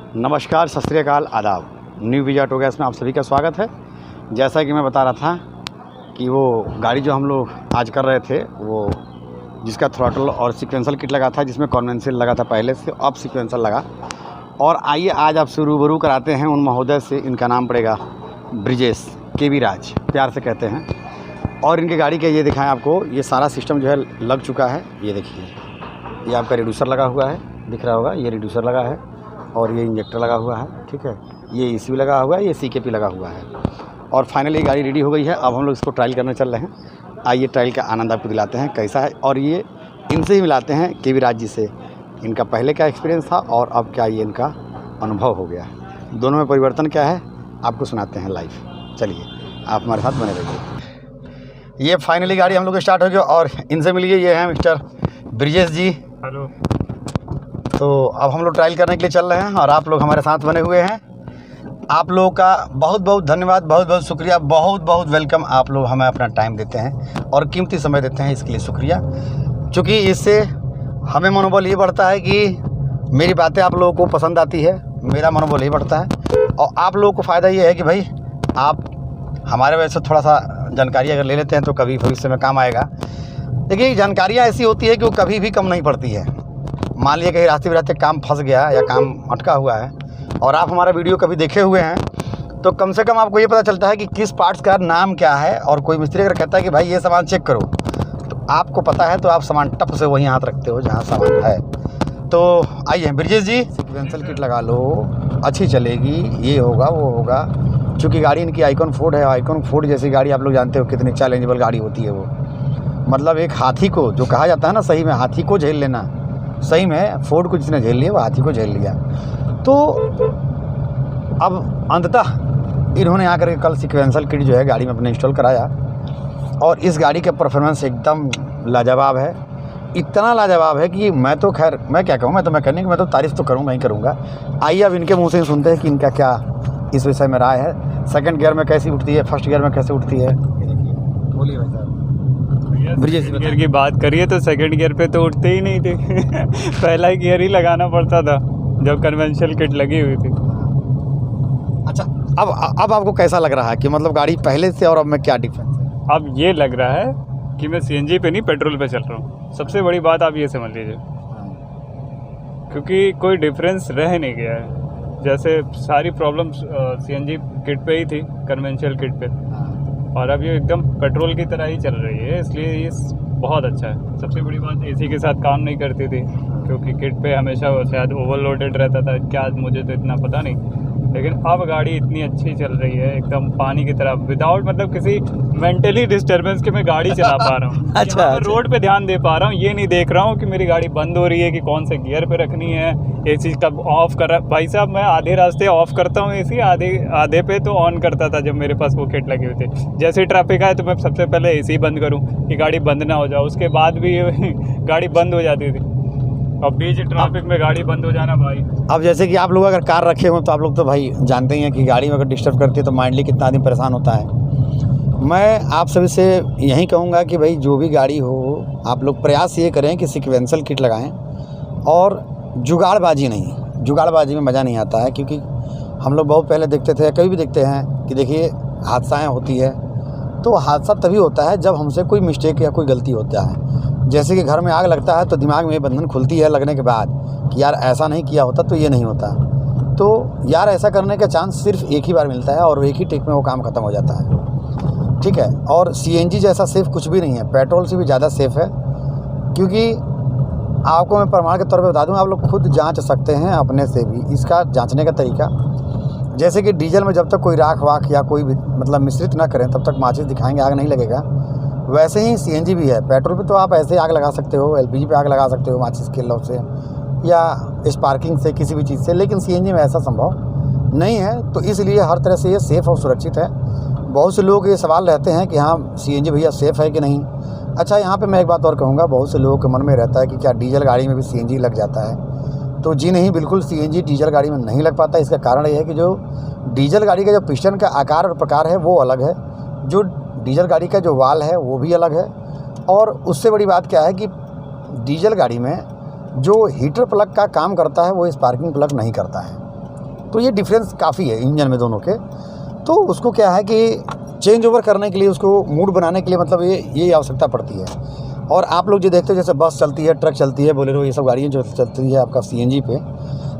नमस्कार, सत श्री अकाल, आदाब। न्यू विजय ऑटो गैस में आप सभी का स्वागत है। जैसा कि मैं बता रहा था कि वो गाड़ी जो हम लोग आज कर रहे थे, वो जिसका थ्रॉटल और सीक्वेंसर किट लगा था, जिसमें कन्वेंशनल लगा था पहले से, अब सीक्वेंसर लगा। और आइए आज आपसे रूबरू कराते हैं उन महोदय से। इनका नाम पड़ेगा ब्रिजेश के राज, प्यार से कहते हैं। और इनकी गाड़ी के ये दिखाएं आपको, ये सारा सिस्टम जो है लग चुका है। ये देखिए, ये आपका रिड्यूसर लगा हुआ है, दिख रहा होगा, ये रिड्यूसर लगा है और ये इंजेक्टर लगा हुआ है, ठीक है। ये ECU लगा हुआ है, ये CKP लगा हुआ है। और फाइनली गाड़ी रेडी हो गई है। अब हम लोग इसको ट्रायल करने चल रहे हैं। आइए ट्रायल का आनंद आपको दिलाते हैं कैसा है, और ये इनसे ही मिलाते हैं के राज जी से। इनका पहले क्या एक्सपीरियंस था और अब क्या ये इनका अनुभव हो गया, दोनों में परिवर्तन क्या है आपको सुनाते हैं लाइव। चलिए आप हमारे साथ बने रहिए। ये फाइनली गाड़ी हम लोग स्टार्ट हो गई और इनसे मिलिए, ये हैं मिस्टर ब्रिजेश जी। हेलो। तो अब हम लोग ट्रायल करने के लिए चल रहे हैं और आप लोग हमारे साथ बने हुए हैं। आप लोगों का बहुत बहुत धन्यवाद, बहुत बहुत शुक्रिया, बहुत बहुत वेलकम। आप लोग हमें अपना टाइम देते हैं और कीमती समय देते हैं, इसके लिए शुक्रिया। क्योंकि इससे हमें मनोबल ये बढ़ता है कि मेरी बातें आप लोगों को पसंद आती है, मेरा मनोबल ये बढ़ता है। और आप लोगों को फ़ायदा ये है कि भाई आप हमारे वजह से थोड़ा सा जानकारी अगर ले लेते हैं तो कभी भविष्य में काम आएगा। देखिए, जानकारियाँ ऐसी होती है कि वो कभी भी कम नहीं पड़ती है। मान लिया कहीं रास्ते बिरास्ते काम फंस गया या काम अटका हुआ है और आप हमारा वीडियो कभी देखे हुए हैं, तो कम से कम आपको ये पता चलता है कि किस पार्ट्स का नाम क्या है। और कोई मिस्त्री अगर कहता है कि भाई ये सामान चेक करो, तो आपको पता है तो आप सामान टप से वहीं हाथ रखते हो जहाँ सामान है। तो आइए ब्रिजेश जी, सीक्वेंसर किट लगा लो, अच्छी चलेगी, ये होगा वो होगा। चूँकि गाड़ी इनकी आइकॉन फोर्ड है। आइकॉन फोर्ड जैसी गाड़ी आप लोग जानते हो कितनी चैलेंजेबल गाड़ी होती है वो। मतलब एक हाथी को, जो कहा जाता है ना, सही में हाथी को झेल लेना, सही में फोर्ड को जिसने झेल लिया वो हाथी को झेल लिया। तो अब अंततः इन्होंने आकर के कल सीक्वेंसर किट जो है गाड़ी में अपने इंस्टॉल कराया और इस गाड़ी का परफॉर्मेंस एकदम लाजवाब है। इतना लाजवाब है कि मैं तो खैर मैं क्या कहूँ, मैं तो मैकेनिक, मैं तो तारीफ़ तो करूँगा ही करूँगा। आइए अब इनके मुँह से सुनते हैं कि इनका क्या इस विषय में राय है। सेकंड गियर में कैसी उठती है, फर्स्ट गियर में कैसे उठती है, बोलिए भाई साहब। ब्रिजेश जी, गियर की बात करिए तो सेकंड गियर पे तो उठते ही नहीं थे। पहला ही गियर ही लगाना पड़ता था जब कन्वेंशनल किट लगी हुई थी। अच्छा, अब आपको कैसा लग रहा है कि मतलब गाड़ी पहले से और अब में क्या डिफरेंस है? अब ये लग रहा है कि मैं CNG पे नहीं पेट्रोल पे चल रहा हूँ। सबसे बड़ी बात आप ये समझ लीजिए, क्योंकि कोई डिफरेंस रह नहीं गया है। जैसे सारी प्रॉब्लम्स CNG किट पे ही थी, कन्वेंशनल किट पे, और अब ये एकदम पेट्रोल की तरह ही चल रही है। इसलिए ये बहुत अच्छा है। सबसे बड़ी बात AC के साथ काम नहीं करती थी, क्योंकि किट पे हमेशा शायद ओवरलोडेड रहता था, क्या मुझे तो इतना पता नहीं। लेकिन अब गाड़ी इतनी अच्छी चल रही है, एकदम पानी की तरह, विदाउट मतलब किसी मेंटली डिस्टर्बेंस के मैं गाड़ी चला पा रहा हूँ। अच्छा, रोड पे ध्यान दे पा रहा हूँ, ये नहीं देख रहा हूँ कि मेरी गाड़ी बंद हो रही है, कि कौन से गियर पे रखनी है, AC कब ऑफ कर रहा है। भाई साहब, मैं आधे रास्ते ऑफ करता हूँ AC, आधे पे तो ऑन करता था जब मेरे पास वो किट लगी हुई थी। जैसे ट्रैफिक आए तो मैं सबसे पहले AC बंद करूँ कि गाड़ी बंद ना हो जाए, उसके बाद भी गाड़ी बंद हो जाती थी। अब बीच ट्रैफिक में गाड़ी बंद हो जाना भाई। अब जैसे कि आप लोग अगर कार रखे हो तो आप लोग तो भाई जानते ही हैं कि गाड़ी में अगर डिस्टर्ब करती है तो माइंडली कितना आदमी परेशान होता है। मैं आप सभी से यही कहूँगा कि भाई जो भी गाड़ी हो, आप लोग प्रयास ये करें कि सीक्वेंसर किट लगाएं और जुगाड़बाजी नहीं। जुगाड़बाजी में मज़ा नहीं आता है, क्योंकि हम लोग बहुत पहले देखते थे, कभी भी देखते हैं कि देखिए हादसाएँ होती है, तो हादसा तभी होता है जब हमसे कोई मिस्टेक या कोई गलती होता है। जैसे कि घर में आग लगता है तो दिमाग में ये बंधन खुलती है लगने के बाद कि यार ऐसा नहीं किया होता तो ये नहीं होता। तो यार ऐसा करने का चांस सिर्फ एक ही बार मिलता है और एक ही टेक में वो काम ख़त्म हो जाता है, ठीक है। और CNG जैसा सेफ़ कुछ भी नहीं है, पेट्रोल से भी ज़्यादा सेफ़ है। क्योंकि आपको मैं प्रमाण के तौर पे बता दूं, आप लोग खुद जांच सकते हैं अपने से भी इसका जांचने का तरीका। जैसे कि डीजल में जब तक कोई राख वाख या कोई भी मतलब मिश्रित ना करें तब तक माचिस दिखाएंगे, आग नहीं लगेगा। वैसे ही CNG भी है। पेट्रोल पे तो आप ऐसे आग लगा सकते हो, LPG पे आग लगा सकते हो माचिस के लौ से या स्पार्किंग से, किसी भी चीज़ से, लेकिन CNG में ऐसा संभव नहीं है। तो इसलिए हर तरह से ये सेफ़ और सुरक्षित है। बहुत से लोग ये सवाल रहते हैं कि हाँ CNG भैया सेफ़ है कि नहीं। अच्छा, यहाँ पे मैं एक बात और कहूँगा, बहुत से लोगों के मन में रहता है कि क्या डीजल गाड़ी में भी CNG लग जाता है। तो जी नहीं, बिल्कुल CNG डीजल गाड़ी में नहीं लग पाता। इसका कारण ये है कि जो डीजल गाड़ी का जो पिस्टन का आकार और प्रकार है वो अलग है, जो डीजल गाड़ी का जो वाल है वो भी अलग है। और उससे बड़ी बात क्या है कि डीजल गाड़ी में जो हीटर प्लग का काम करता है वो स्पार्किंग प्लग नहीं करता है। तो ये डिफरेंस काफ़ी है इंजन में दोनों के। तो उसको क्या है कि चेंज ओवर करने के लिए, उसको मूड बनाने के लिए मतलब ये आवश्यकता पड़ती है। और आप लोग जो देखते हो जैसे बस चलती है, ट्रक चलती है, बोलेरो, ये सब गाड़ियाँ जो चलती है आपका CNG पे,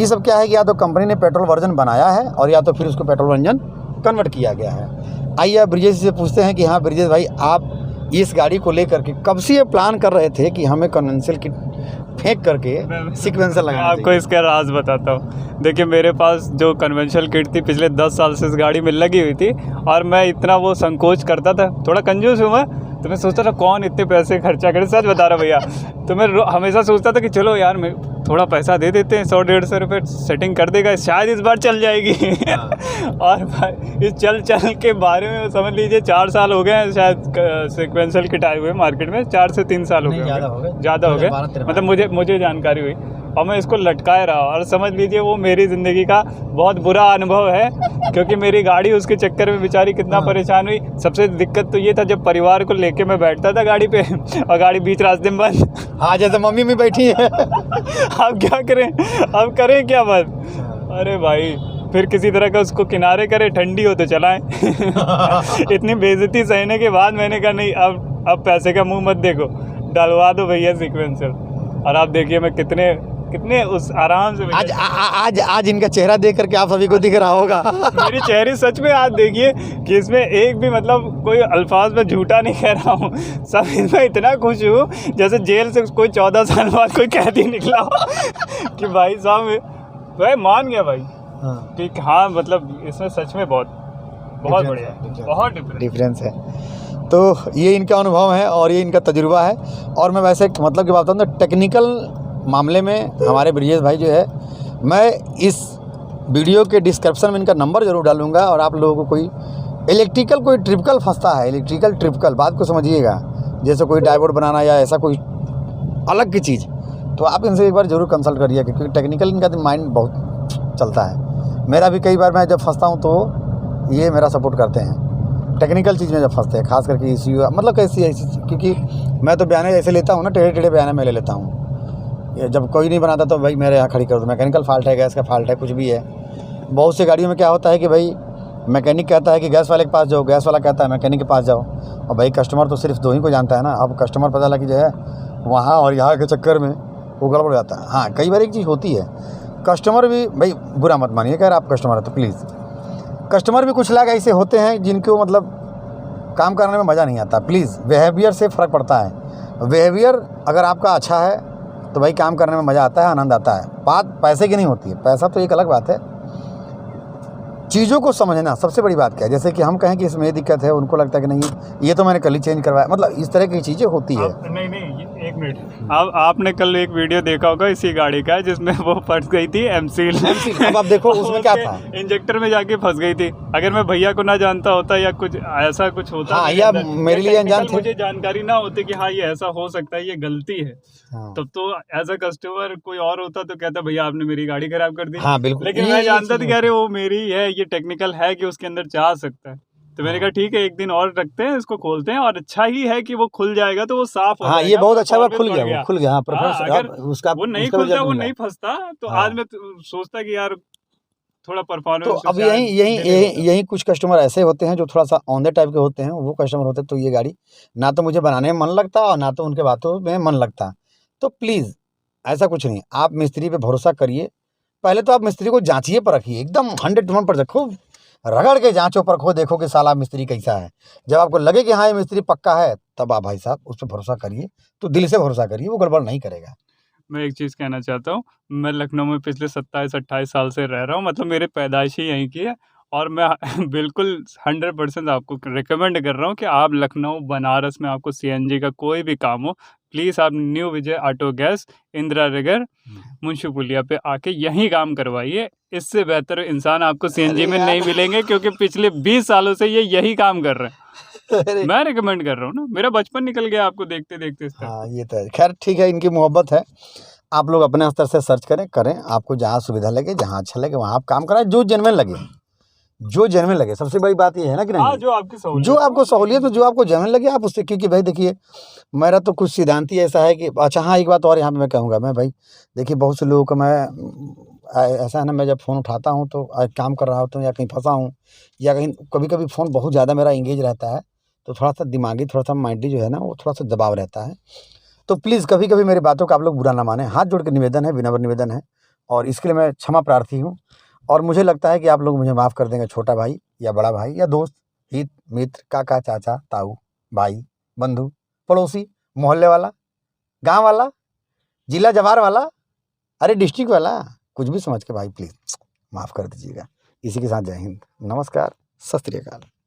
ये सब क्या है कि या तो कंपनी ने पेट्रोल वर्जन बनाया है और या तो फिर उसको पेट्रोल वर्जन कन्वर्ट किया गया है। आइए आप ब्रिजेश से पूछते हैं कि हाँ ब्रिजेश भाई, आप इस गाड़ी को लेकर के कब से ये प्लान कर रहे थे कि हमें कन्वेंशनल किट फेंक करके सीक्वेंसर लगाना चाहिए? आपको इसका राज बताता हूँ। देखिए, मेरे पास जो कन्वेंशनल किट थी पिछले 10 साल से इस गाड़ी में लगी हुई थी, और मैं इतना वो संकोच करता था, थोड़ा कंजूस हूँ मैं, तो मैं सोचता था कौन इतने पैसे खर्चा करे, सच बता रहा भैया। तो मैं हमेशा सोचता था कि चलो यार, मैं थोड़ा पैसा दे देते हैं, 100-150 रुपये सेटिंग कर देगा, शायद इस बार चल जाएगी। और भाई इस चल के बारे में समझ लीजिए 4 साल हो गए हैं शायद सीक्वेंशियल किट आए हुए मार्केट में, 4 से 3 साल हो गए, ज़्यादा हो गए, मतलब मुझे जानकारी हुई, और मैं इसको लटकाए रहा। और समझ लीजिए वो मेरी ज़िंदगी का बहुत बुरा अनुभव है, क्योंकि मेरी गाड़ी उसके चक्कर में बेचारी कितना परेशान हुई। सबसे दिक्कत तो ये था, जब परिवार को लेके मैं बैठता था गाड़ी पे और गाड़ी बीच रास्ते में बंद। हाँ, जैसे मम्मी भी बैठी है। अब क्या करें, अब करें क्या बस। अरे भाई, फिर किसी तरह का उसको किनारे करे, ठंडी हो तो चलाएं। इतनी बेइज्जती सहने के बाद मैंने कहा नहीं, अब पैसे का मुंह मत देखो, डलवा दो भैया सीक्वेंसर। और आप देखिए मैं कितने उस आराम से आज इनका चेहरा देख करके आप सभी को दिख रहा होगा। मेरी चेहरे सच में आज देखिए कि इसमें एक भी मतलब कोई अल्फाज में झूठा नहीं कह रहा हूँ, सब इसमें इतना खुश हूँ जैसे जेल से कोई 14 साल बाद कोई कैदी निकला हो। कि भाई साहब भाई मान गया भाई कि हाँ, मतलब इसमें सच में बहुत बढ़िया, बहुत डिफरेंस है। तो ये इनका अनुभव है और ये इनका तजुर्बा है। और मैं वैसे मतलब की बात बताऊँ तो टेक्निकल मामले में हमारे ब्रिजेश भाई जो है, मैं इस वीडियो के डिस्क्रिप्शन में इनका नंबर ज़रूर डालूंगा। और आप लोगों को कोई इलेक्ट्रिकल कोई ट्रिपिकल फंसता है, इलेक्ट्रिकल ट्रिपिकल बात को समझिएगा, जैसे कोई डायोड बनाना या ऐसा कोई अलग की चीज़, तो आप इनसे एक बार ज़रूर कंसल्ट करिए, क्योंकि टेक्निकल इनका माइंड बहुत चलता है। मेरा भी कई बार मैं जब फंसता हूँ तो ये मेरा सपोर्ट करते हैं टेक्निकल चीज़ में जब फंसते हैं, खास करके ECU मतलब कैसी ऐसी, क्योंकि मैं तो बयाने ऐसे लेता हूँ ना, टेढ़े बयाने में ले लेता हूँ। जब कोई नहीं बनाता तो भाई मेरे यहाँ खड़ी कर दो, मैकेनिकल फॉल्ट है, गैस का फॉल्ट है, कुछ भी है। बहुत सी गाड़ियों में क्या होता है कि भाई मैकेनिक कहता है कि गैस वाले के पास जाओ, गैस वाला कहता है मैकेनिक के पास जाओ, और भाई कस्टमर तो सिर्फ 2 ही को जानता है ना। अब कस्टमर पता लगी जो है वहाँ और यहाँ के चक्कर में वो गड़बड़ हो जाता है। हाँ, कई बार एक चीज़ होती है, कस्टमर भी, भाई बुरा मत मानिए, अगर आप कस्टमर है तो प्लीज़, कस्टमर भी कुछ लोग ऐसे होते हैं जिनको मतलब काम करने में मज़ा नहीं आता। प्लीज़, बिहेवियर से फ़र्क पड़ता है। बिहेवियर अगर आपका अच्छा है तो भाई काम करने में मज़ा आता है, आनंद आता है। बात पैसे की नहीं होती है, पैसा तो एक अलग बात है, चीज़ों को समझना सबसे बड़ी बात क्या है। जैसे कि हम कहें कि इसमें ये दिक्कत है, उनको लगता है कि नहीं ये तो मैंने कल ही चेंज करवाया, मतलब इस तरह की चीज़ें होती है। नहीं, एक मिनट, अब आपने कल एक वीडियो देखा होगा इसी गाड़ी का, जिसमें वो फंस गई थी एमसील। अब आप देखो उसमें क्या था, इंजेक्टर में जाके फंस गई थी। अगर मैं भैया को ना जानता होता या कुछ ऐसा कुछ होता, हाँ, या मेरे लिए अनजान थे, मुझे जानकारी ना होती कि हाँ ये ऐसा हो सकता है, ये गलती है, तब तो एज अ कस्टमर कोई और होता तो कहता भैया आपने मेरी गाड़ी खराब कर दी। हाँ बिल्कुल, लेकिन मैं जानता था कि अरे वो मेरी है, ये टेक्निकल है कि उसके अंदर जा सकता है। तो मैंने कहा ठीक है, एक दिन और रखते हैं, इसको खोलते हैं, और अच्छा ही है कि वो खुल जाएगा तो वो साफ हो हाँ, ये बहुत अच्छा हुआ, खुल गया। हाँ, अगर उसका वो नहीं खुलता, वो नहीं फंसता, तो आज मैं सोचता कि यार थोड़ा परफॉर्मेंस। तो अब यही कुछ कस्टमर ऐसे होते हैं जो थोड़ा सा औंधे टाइप के होते हैं, वो कस्टमर होते हैं, तो ये गाड़ी ना तो मुझे बनाने में मन लगता और ना तो उनके बातों में मन लगता। तो प्लीज़ ऐसा कुछ नहीं, आप मिस्त्री पे भरोसा करिए। पहले तो आप मिस्त्री को जांचिए, पर रखिए एकदम 100% पर रखो, रगड़ के जांचो परखो, देखो कि साला मिस्त्री कैसा है। जब आपको लगे कि हाँ ये मिस्त्री पक्का है, तब आप भाई साहब उस पर भरोसा करिए, तो दिल से भरोसा करिए, वो गड़बड़ नहीं करेगा। मैं एक चीज़ कहना चाहता हूँ, मैं लखनऊ में पिछले 27-28 साल से रह रहा हूँ, मतलब मेरे पैदाइश ही यहीं की है, और मैं बिल्कुल 100% आपको रिकमेंड कर रहा हूँ कि आप लखनऊ बनारस में आपको CNG का कोई भी काम हो, प्लीज़ आप न्यू विजय ऑटो गैस, इंदिरा नगर, मुंशी पुलिया पे आके यहीं काम करवाइए। इससे बेहतर इंसान आपको CNG में नहीं मिलेंगे, क्योंकि पिछले 20 सालों से ये यही काम कर रहे हैं। मैं रिकमेंड कर रहा हूँ ना, मेरा बचपन निकल गया आपको देखते देखते। हाँ, ये तो है। खैर ठीक है, इनकी मोहब्बत है, आप लोग अपने स्तर से सर्च करें, आपको जहाँ सुविधा लगे, जहाँ अच्छा लगे वहाँ आप काम कराएं, जो जेन्युइन लगे। सबसे बड़ी बात ये है ना कि नहीं, जो आपकी सहूलियत, जो आपको सहूलियत में जो आपको जेन्युइन लगे आप उससे, क्योंकि भाई देखिए मेरा तो कुछ सिद्धांत ही ऐसा है कि अच्छा हाँ, एक बात और यहाँ पे मैं कहूँगा, मैं भाई देखिए बहुत से लोगों को मैं ऐसा है ना, मैं जब फ़ोन उठाता हूँ तो काम कर रहा होता हूँ या कहीं फँसा हूँ या कहीं कभी-कभी फ़ोन बहुत ज़्यादा मेरा एंगेज रहता है, तो थोड़ा-सा दिमागी, थोड़ा-सा माइंडली जो है ना, वो थोड़ा-सा दबाव रहता है। तो प्लीज़ कभी-कभी मेरी बातों का आप लोग बुरा ना मानें। हाथ जोड़ के निवेदन है, विनम्र निवेदन है और इसके लिए मैं क्षमा प्रार्थी हूँ और मुझे लगता है कि आप लोग मुझे माफ़ कर देंगे, छोटा भाई या बड़ा भाई या दोस्त, हित, मित्र, काका, चाचा, ताऊ, भाई, बंधु, पड़ोसी, मोहल्ले वाला, गाँव वाला, जिला जवार वाला, अरे डिस्ट्रिक्ट वाला, कुछ भी समझ के भाई प्लीज़ माफ़ कर दीजिएगा। इसी के साथ जय हिंद, नमस्कार, सत श्री अकाल।